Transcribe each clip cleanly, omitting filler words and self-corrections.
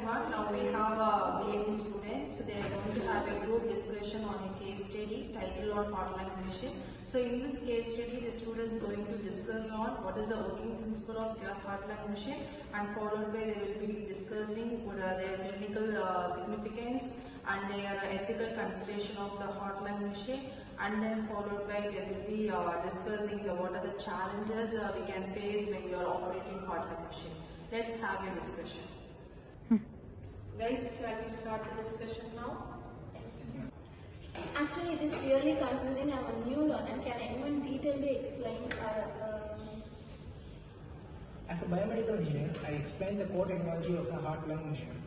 everyone. Now we have BME students. They are going to have a group discussion on a case study titled on heart-lung machine. So in this case study, the students are going to discuss on what is the working principle of their heart-lung machine, and followed by they will be discussing what are their clinical significance and their ethical consideration of the heart-lung machine, and then followed by they will be discussing what are the challenges we can face when you are operating heart-lung machine. Let's have a discussion. Guys, shall we start the discussion now? Actually, it is really confusing. I'm a new learner. Can anyone detailedly explain? As a biomedical engineer, I explain the core technology of a heart-lung machine.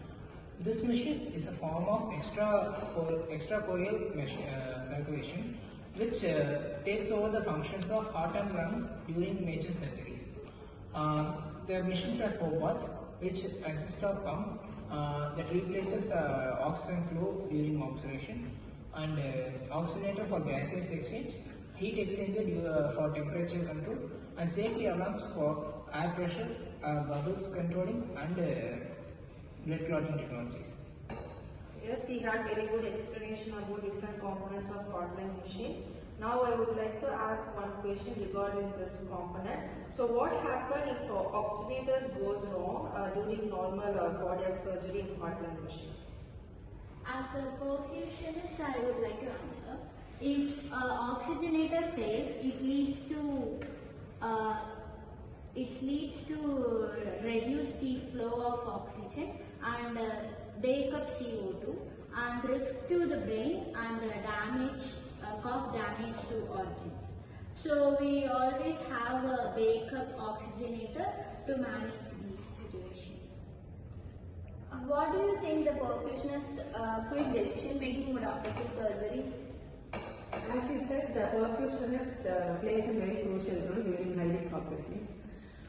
This machine is a form of extracorporeal circulation which takes over the functions of heart and lungs during major surgeries. The machines have 4 parts, which consist of pump that replaces the oxygen flow during observation, and oxygenator for gaseous exchange, heat exchanger for temperature control, and safety alarms for air pressure, bubbles controlling, and blood clotting technologies. Yes, he had very good explanation about different components of heart-lung machine. Now I would like to ask one question regarding this component. So what happens if oxygenators goes wrong during normal cardiac surgery in heart-lung machine? As a perfusionist, I would like to answer. If oxygenator fails, it leads to reduce the flow of oxygen and break up CO2 and risk to the brain and cause damage to organs. So we always have a backup oxygenator to manage this situation. What do you think the perfusionist quick decision making would affect the surgery? As she said, the perfusionist plays a very crucial role during highly operations.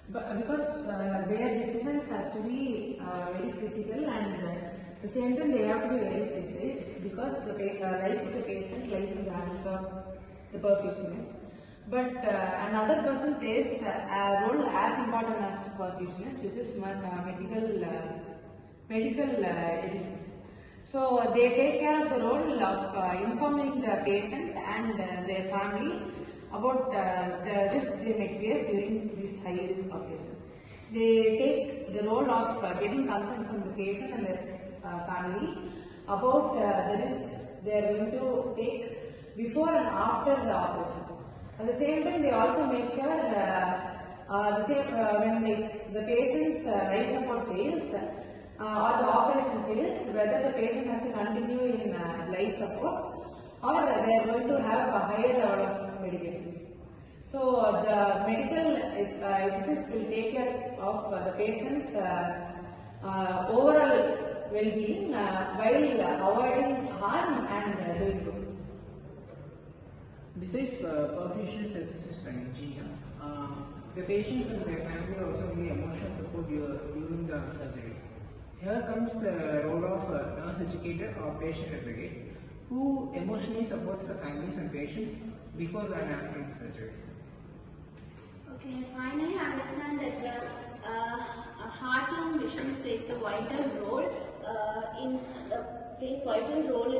But because their decisions has to be very critical, and at the same time they have to be very precise, because the life of the patient lies in the hands of the perfusionist. But another person plays a role as important as the perfusionist, which is medical ethicist. So they take care of the role of informing the patient and their family about the risks they may face during this high risk operation. They take the role of getting consent from the patient and their family about the risks they are going to take before and after the operation. At the same time, they also make sure when the patient's life support fails or the operation fails, whether the patient has to continue in life support or they are going to have a higher level of medications. So the medical ethicist will take care of the patient's overall well-being while avoiding harm and doing good. Besides perfusionist, ethicist, and engineer, the patients and their family also need emotional support during the surgeries. Here comes the role of nurse educator or patient advocate, who emotionally supports the families and patients before and after the surgeries. Okay, finally I understand that the heart-lung machines plays a vital role in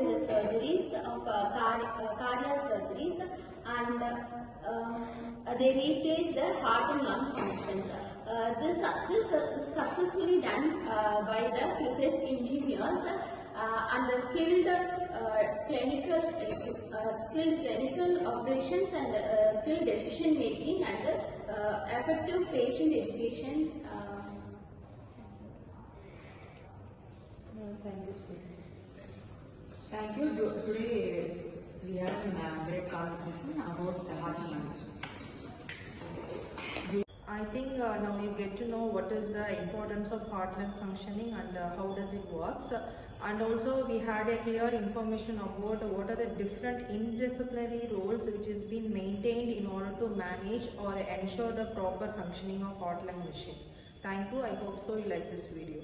the surgeries of cardiac surgeries, and they replace the heart and lung functions. This is successfully done by the precise engineers and the skilled clinical operations and skilled decision making and effective patient education. Thank you, Spring. Thank you. Today we had a great conversation about the heart and lung. I think now you get to know what is the importance of heart-lung functioning and how does it works. And also we had a clear information about what are the different interdisciplinary roles which is being maintained in order to manage or ensure the proper functioning of heart-lung machine. Thank you. I hope so you like this video.